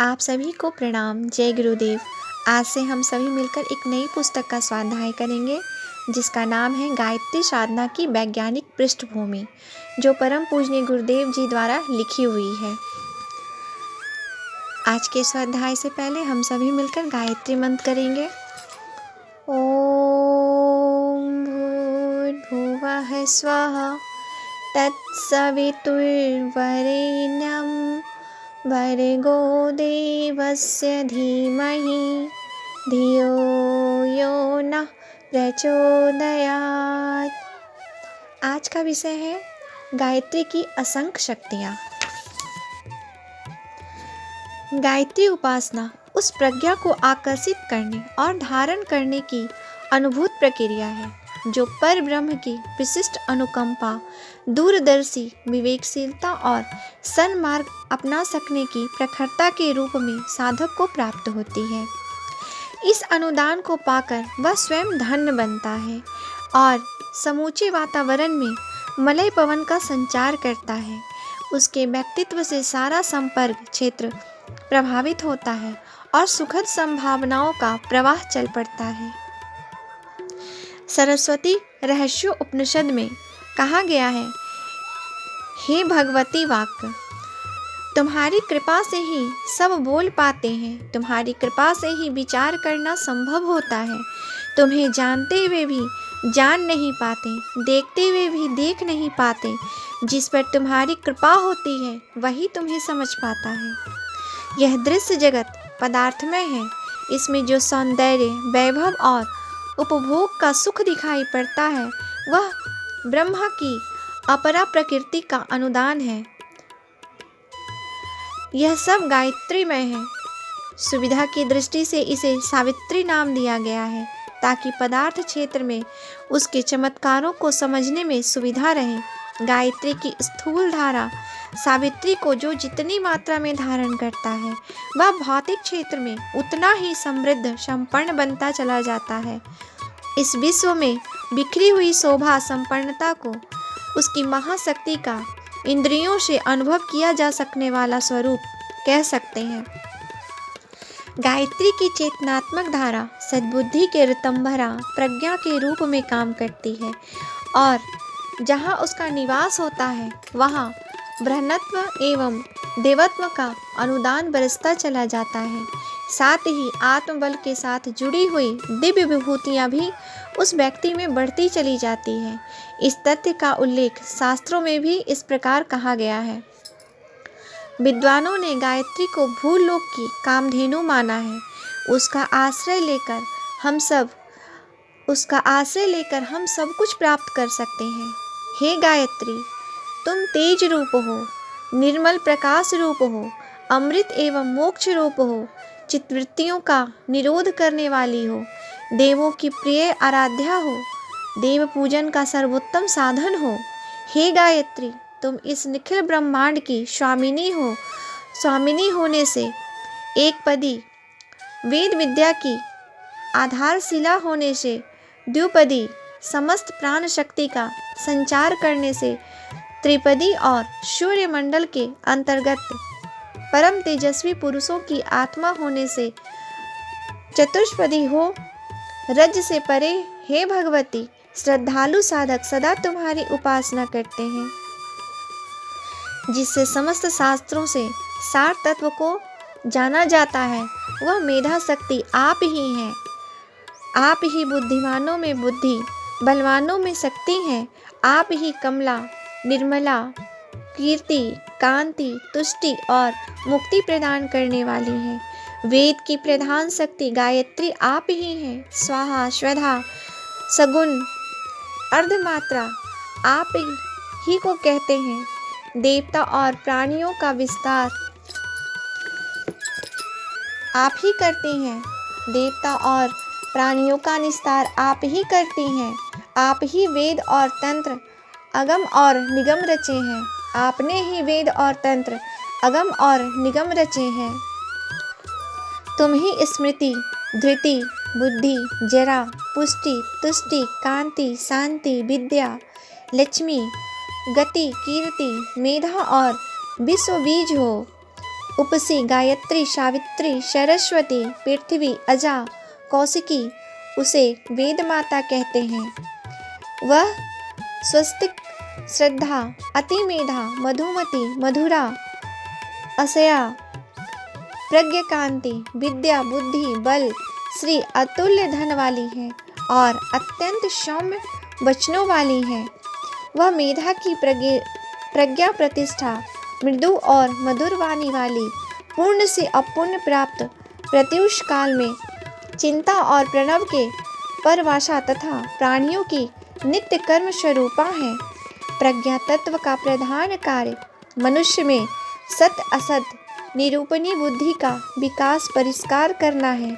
आप सभी को प्रणाम। जय गुरुदेव। आज से हम सभी मिलकर एक नई पुस्तक का स्वाध्याय करेंगे जिसका नाम है गायत्री साधना की वैज्ञानिक पृष्ठभूमि, जो परम पूजनीय गुरुदेव जी द्वारा लिखी हुई है। आज के स्वाध्याय से पहले हम सभी मिलकर गायत्री मंत्र करेंगे। ओम भूर्भुवः स्वः तत्सवितुर्वरेण्यं भर्गो देवस्य धीमहि धियो यो नः प्रचोदयात्। आज का विषय है गायत्री की असंख्य शक्तियाँ। गायत्री उपासना उस प्रज्ञा को आकर्षित करने और धारण करने की अनुभूत प्रक्रिया है जो पर ब्रह्म की विशिष्ट अनुकंपा, दूरदर्शी विवेकशीलता और सन्मार्ग अपना सकने की प्रखरता के रूप में साधक को प्राप्त होती है। इस अनुदान को पाकर वह स्वयं धन्य बनता है और समूचे वातावरण में मलय पवन का संचार करता है। उसके व्यक्तित्व से सारा संपर्क क्षेत्र प्रभावित होता है और सुखद संभावनाओं का प्रवाह चल पड़ता है। सरस्वती रहस्यो उपनिषद में कहा गया है, हे भगवती वाक्, तुम्हारी कृपा से ही सब बोल पाते हैं, तुम्हारी कृपा से ही विचार करना संभव होता है। तुम्हें जानते हुए भी जान नहीं पाते, देखते हुए भी देख नहीं पाते। जिस पर तुम्हारी कृपा होती है वही तुम्हें समझ पाता है। यह दृश्य जगत पदार्थमय है। इसमें जो सौंदर्य, वैभव और उपभोग का सुख दिखाई पड़ता है वह ब्रह्मा की अपरा प्रकृति का अनुदान है। यह सब गायत्रीमय है। सुविधा की दृष्टि से इसे सावित्री नाम दिया गया है ताकि पदार्थ क्षेत्र में उसके चमत्कारों को समझने में सुविधा रहे। गायत्री की स्थूल धारा सावित्री को जो जितनी मात्रा में धारण करता है वह भौतिक क्षेत्र में उतना ही समृद्ध संपन्न बनता चला जाता है। इस विश्व में बिखरी हुई शोभा संपन्नता को उसकी महाशक्ति का इंद्रियों से अनुभव किया जा सकने वाला स्वरूप कह सकते हैं। गायत्री की चेतनात्मक धारा सद्बुद्धि के ऋतंभरा प्रज्ञा के रूप में काम करती है और जहाँ उसका निवास होता है वहाँ ब्रह्मत्व एवं देवत्व का अनुदान बरसता चला जाता है। साथ ही आत्मबल के साथ जुड़ी हुई दिव्य विभूतियाँ भी उस व्यक्ति में बढ़ती चली जाती हैं। इस तथ्य का उल्लेख शास्त्रों में भी इस प्रकार कहा गया है। विद्वानों ने गायत्री को भूलोक की कामधेनु माना है। उसका आश्रय लेकर हम सब कुछ प्राप्त कर सकते हैं। हे गायत्री, तुम तेज रूप हो, निर्मल प्रकाश रूप हो, अमृत एवं मोक्ष रूप हो, चित्तवृत्तियों का निरोध करने वाली हो, देवों की प्रिय आराध्या हो, देव पूजन का सर्वोत्तम साधन हो। हे गायत्री, तुम इस निखिल ब्रह्मांड की स्वामिनी हो। स्वामिनी होने से एक पदी, वेद विद्या की आधारशिला होने से द्विपदी, समस्त प्राण शक्ति का संचार करने से त्रिपदी और सूर्य मंडल के अंतर्गत परम तेजस्वी पुरुषों की आत्मा होने से चतुष्पदी हो। रज से परे हे भगवती, श्रद्धालु साधक सदा तुम्हारी उपासना करते हैं। जिससे समस्त शास्त्रों से सार तत्व को जाना जाता है वह मेधा शक्ति आप ही हैं। आप ही बुद्धिमानों में बुद्धि, बलवानों में शक्ति हैं। आप ही कमला, निर्मला, कीर्ति, कांति, तुष्टि और मुक्ति प्रदान करने वाली हैं। वेद की प्रधान शक्ति गायत्री आप ही हैं। स्वाहा, स्वधा, सगुण, अर्धमात्रा आप ही को कहते हैं। देवता और प्राणियों का विस्तार आप ही करती हैं। देवता और प्राणियों का निस्तार आप ही करती हैं। आप ही वेद और तंत्र, अगम और निगम रचे हैं। आपने ही वेद और तंत्र, अगम और निगम रचे हैं। तुम ही स्मृति, धृति, बुद्धि, जरा, पुष्टि, तुष्टि, कांति, शांति, विद्या, लक्ष्मी, गति, कीर्ति, मेधा और विश्व बीज हो। उपसी, गायत्री, सावित्री, सरस्वती, पृथ्वी, अजा, कौशिकी उसे वेद माता कहते हैं। वह स्वस्तिक, श्रद्धा, अतिमेधा, मधुमती, मधुरा, असया, प्रज्ञकांति, विद्या, बुद्धि, बल, श्री, अतुल्य धन वाली है और अत्यंत सौम्य वचनों वाली है। वह मेधा की प्रज्ञा, प्रतिष्ठा, मृदु और मधुर वाणी वाली, पूर्ण से अपूर्ण प्राप्त, प्रत्युष काल में चिंता और प्रणव के परवाशा तथा प्राणियों की नित्य कर्म स्वरूपा है। प्रज्ञा तत्व का प्रधान कार्य मनुष्य में सत असत निरूपणी बुद्धि का विकास परिष्कार करना है।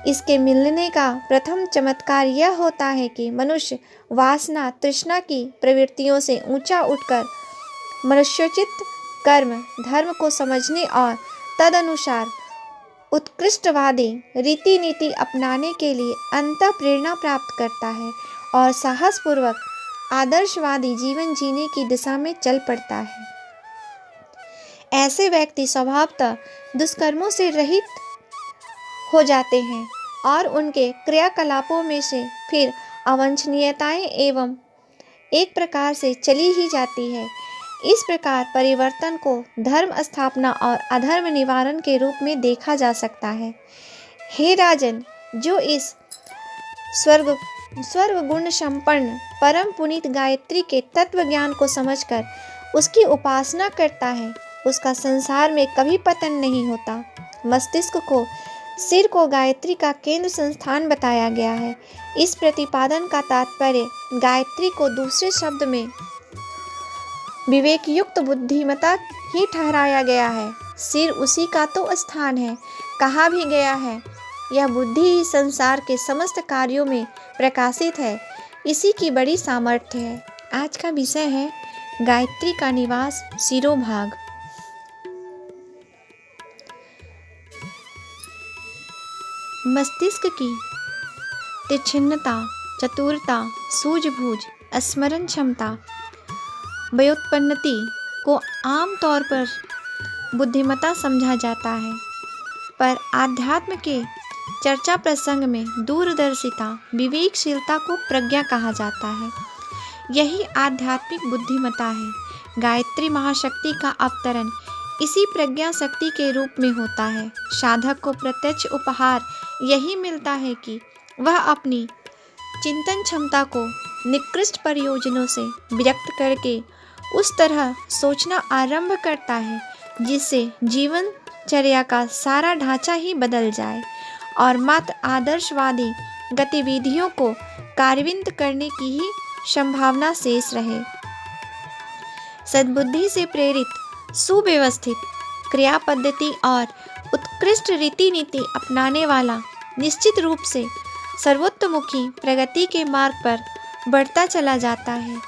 इसके मिलने का प्रथम चमत्कार यह होता है कि मनुष्य वासना तृष्णा की प्रवृत्तियों से ऊंचा उठकर मनुष्योचित कर्म धर्म को समझने और तदनुसार उत्कृष्टवादी रीति नीति अपनाने के लिए अंतः प्रेरणा प्राप्त करता है और साहसपूर्वक आदर्शवादी जीवन जीने की दिशा में चल पड़ता है। ऐसे व्यक्ति स्वभावतः दुष्कर्मों से रहित हो जाते हैं और उनके क्रियाकलापों में से फिर अवांछनीयताएं एवं एक प्रकार से चली ही जाती है। इस प्रकार परिवर्तन को धर्म स्थापना और अधर्म निवारण के रूप में देखा जा सकता है। हे राजन, जो इस स्वर्ग गुण संपन्न परम पुनीत गायत्री के तत्व ज्ञान को समझकर उसकी उपासना करता है, उसका संसार में कभी पतन नहीं होता। मस्तिष्क को, सिर को गायत्री का केंद्र संस्थान बताया गया है। इस प्रतिपादन का तात्पर्य गायत्री को दूसरे शब्द में विवेक युक्त बुद्धिमता ही ठहराया गया है। सिर उसी का तो स्थान है। कहा भी गया है, यह बुद्धि ही संसार के समस्त कार्यों में प्रकाशित है। इसी की बड़ी सामर्थ्य है। आज का विषय है गायत्री का निवास शिरोभाग। मस्तिष्क की तीक्ष्णता, चतुरता, सूझबूझ, स्मरण क्षमता, व्युत्पन्नति को आमतौर पर बुद्धिमत्ता समझा जाता है, पर आध्यात्म के चर्चा प्रसंग में दूरदर्शिता, विवेकशीलता को प्रज्ञा कहा जाता है। यही आध्यात्मिक बुद्धिमत्ता है। गायत्री महाशक्ति का अवतरण इसी प्रज्ञा शक्ति के रूप में होता है। साधक को प्रत्यक्ष उपहार यही मिलता है कि वह अपनी चिंतन क्षमता को निकृष्ट प्रयोजनों से विरक्त करके उस तरह सोचना आरंभ करता है जिससे जीवनचर्या का सारा ढांचा ही बदल जाए और मात्र आदर्शवादी गतिविधियों को कार्यान्वित करने की ही संभावना शेष रहे। सद्बुद्धि से प्रेरित सुव्यवस्थित क्रिया पद्धति और उत्कृष्ट रीति नीति अपनाने वाला निश्चित रूप से सर्वोत्तमुखी प्रगति के मार्ग पर बढ़ता चला जाता है।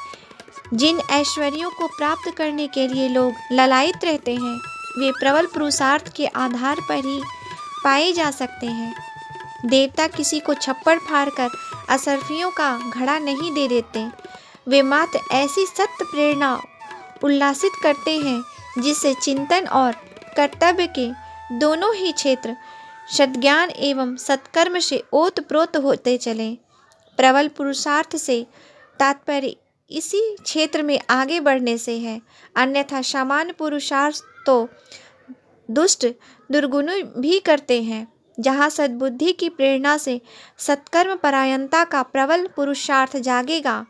जिन ऐश्वर्यों को प्राप्त करने के लिए लोग ललायित रहते हैं, वे प्रबल पुरुषार्थ के आधार पर ही पाए जा सकते हैं। देवता किसी को छप्पड़ फाड़कर असरफियों का घड़ा नहीं दे देते। वे मात्र ऐसी सत्य प्रेरणा उल्लासित करते हैं जिससे चिंतन और कर्तव्य के दोनों ही क्षेत्र सद्ज्ञान एवं सत्कर्म से ओतप्रोत होते चलें। प्रबल पुरुषार्थ से तात्पर्य इसी क्षेत्र में आगे बढ़ने से है, अन्यथा सामान्य पुरुषार्थ तो दुष्ट दुर्गुण भी करते हैं। जहाँ सद्बुद्धि की प्रेरणा से सत्कर्म परायणता का प्रबल पुरुषार्थ जागेगा,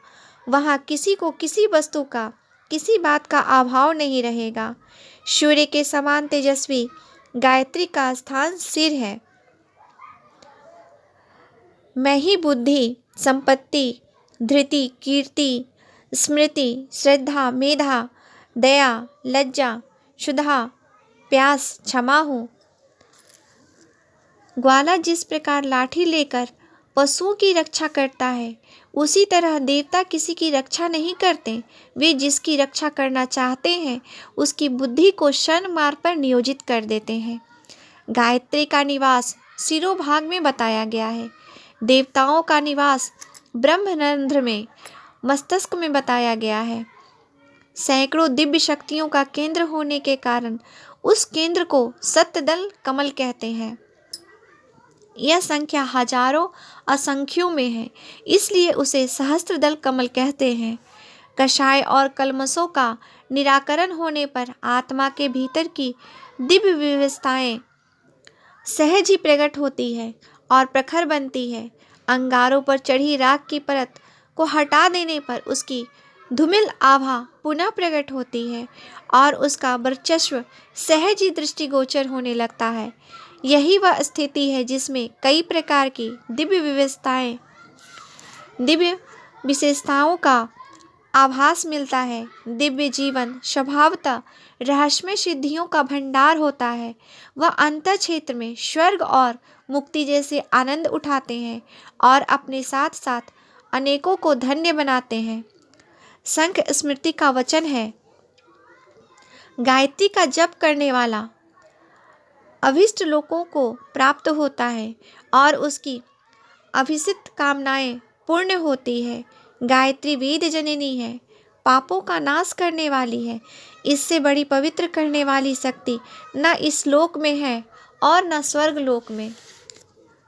वहाँ किसी को किसी वस्तु का, किसी बात का अभाव नहीं रहेगा। सूर्य के समान तेजस्वी गायत्री का स्थान सिर है। मैं ही बुद्धि, संपत्ति, धृति, कीर्ति, स्मृति, श्रद्धा, मेधा, दया, लज्जा, क्षुधा, प्यास, क्षमा हूँ। ग्वाला जिस प्रकार लाठी लेकर पशुओं की रक्षा करता है, उसी तरह देवता किसी की रक्षा नहीं करते। वे जिसकी रक्षा करना चाहते हैं उसकी बुद्धि को क्षण मार्ग पर नियोजित कर देते हैं। गायत्री का निवास शिरोभाग में बताया गया है। देवताओं का निवास ब्रह्मरंध्र में, मस्तिष्क में बताया गया है। सैकड़ों दिव्य शक्तियों का केंद्र होने के कारण उस केंद्र को सत्यदल कमल कहते हैं। यह संख्या हजारों असंख्यों में है, इसलिए उसे सहस्त्रदल कमल कहते हैं। कषाय और कल्मशों का निराकरण होने पर आत्मा के भीतर की दिव्य व्यवस्थाएं सहज ही प्रकट होती है और प्रखर बनती है। अंगारों पर चढ़ी राख की परत को हटा देने पर उसकी धूमिल आभा पुनः प्रकट होती है और उसका वर्चस्व सहज ही दृष्टिगोचर होने लगता है। यही वह स्थिति है जिसमें कई प्रकार की दिव्य विशेषताओं का आभास मिलता है। दिव्य जीवन स्वभावतः रहस्यमय सिद्धियों का भंडार होता है। वह अंतर क्षेत्र में स्वर्ग और मुक्ति जैसे आनंद उठाते हैं और अपने साथ साथ अनेकों को धन्य बनाते हैं। संख स्मृति का वचन है, गायत्री का जप करने वाला अभिष्ट लोकों को प्राप्त होता है और उसकी अभिसित कामनाएं पूर्ण होती है। गायत्री वेद जननी है, पापों का नाश करने वाली है। इससे बड़ी पवित्र करने वाली शक्ति न इस लोक में है और न स्वर्ग लोक में।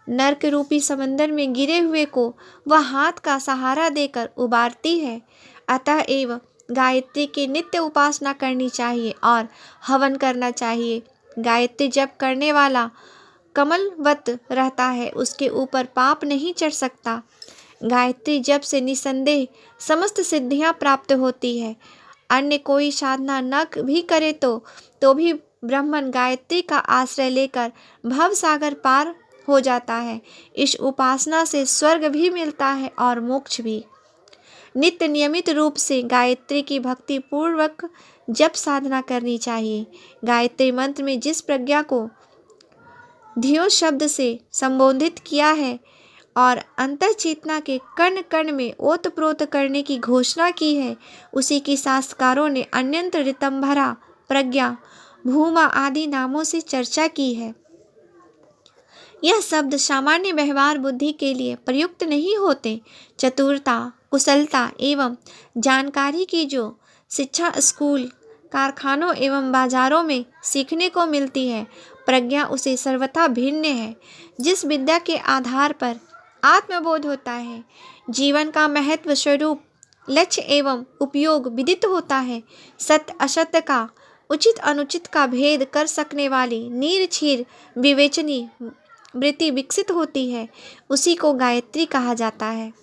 नरक रूपी समंदर में गिरे हुए को वह हाथ का सहारा देकर उबारती है। अतएव गायत्री की नित्य उपासना करनी चाहिए और हवन करना चाहिए। गायत्री जप करने वाला कमलवत रहता है, उसके ऊपर पाप नहीं चढ़ सकता। गायत्री जप से निसंदेह समस्त सिद्धियां प्राप्त होती है। अन्य कोई साधना न भी करे तो भी ब्राह्मण गायत्री का आश्रय लेकर भव सागर पार हो जाता है। इस उपासना से स्वर्ग भी मिलता है और मोक्ष भी। नित्य नियमित रूप से गायत्री की भक्ति पूर्वक जप साधना करनी चाहिए। गायत्री मंत्र में जिस प्रज्ञा को धियो शब्द से संबोधित किया है और अंतर चेतना के कण कण में ओतप्रोत करने की घोषणा की है, उसी की शास्त्रकारों ने अन्यंत्र ऋतंभरा, प्रज्ञा, भूमा आदि नामों से चर्चा की है। यह शब्द सामान्य व्यवहार बुद्धि के लिए प्रयुक्त नहीं होते। चतुरता, कुशलता एवं जानकारी की जो शिक्षा स्कूल, कारखानों एवं बाजारों में सीखने को मिलती है, प्रज्ञा उसे सर्वथा भिन्न है। जिस विद्या के आधार पर आत्मबोध होता है, जीवन का महत्व स्वरूप, लक्ष्य एवं उपयोग विदित होता है, सत्य असत्य का, उचित अनुचित का भेद कर सकने वाली निर्छीर विवेचनी वृत्ति विकसित होती है, उसी को गायत्री कहा जाता है।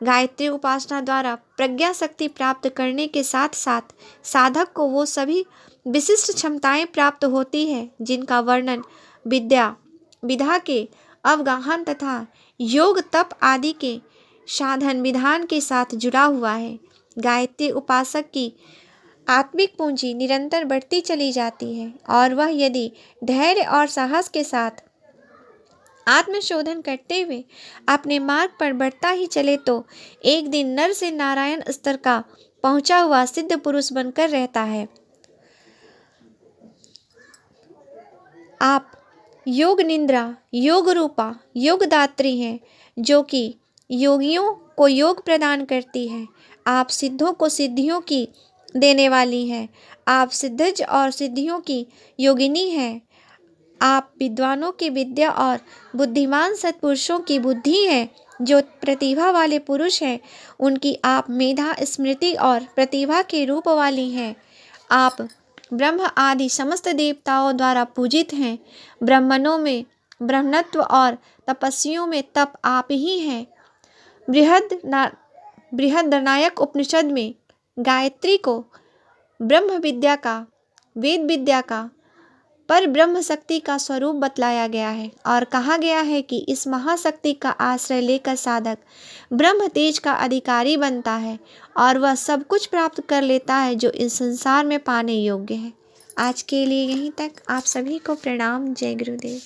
गायत्री उपासना द्वारा प्रज्ञा शक्ति प्राप्त करने के साथ साथ साधक को वो सभी विशिष्ट क्षमताएं प्राप्त होती है जिनका वर्णन विधा के अवगाहन तथा योग तप आदि के साधन विधान के साथ जुड़ा हुआ है। गायत्री उपासक की आत्मिक पूंजी निरंतर बढ़ती चली जाती है और वह यदि धैर्य और साहस के साथ आत्मशोधन करते हुए अपने मार्ग पर बढ़ता ही चले तो एक दिन नर से नारायण स्तर का पहुंचा हुआ सिद्ध पुरुष बनकर रहता है। आप योग निद्रा, योग रूपा, योगदात्री हैं, जो कि योगियों को योग प्रदान करती है। आप सिद्धों को सिद्धियों की देने वाली हैं। आप सिद्धज और सिद्धियों की योगिनी हैं। आप विद्वानों की विद्या और बुद्धिमान सत्पुरुषों की बुद्धि हैं। जो प्रतिभा वाले पुरुष हैं, उनकी आप मेधा, स्मृति और प्रतिभा के रूप वाली हैं। आप ब्रह्म आदि समस्त देवताओं द्वारा पूजित हैं। ब्राह्मणों में ब्रह्मत्व और तपस्वियों में तप आप ही हैं। बृहदारण्यक उपनिषद में गायत्री को ब्रह्म विद्या का, वेद विद्या का, पर ब्रह्म शक्ति का स्वरूप बतलाया गया है और कहा गया है कि इस महाशक्ति का आश्रय लेकर साधक ब्रह्म तेज का अधिकारी बनता है और वह सब कुछ प्राप्त कर लेता है जो इस संसार में पाने योग्य है। आज के लिए यहीं तक। आप सभी को प्रणाम। जय गुरुदेव।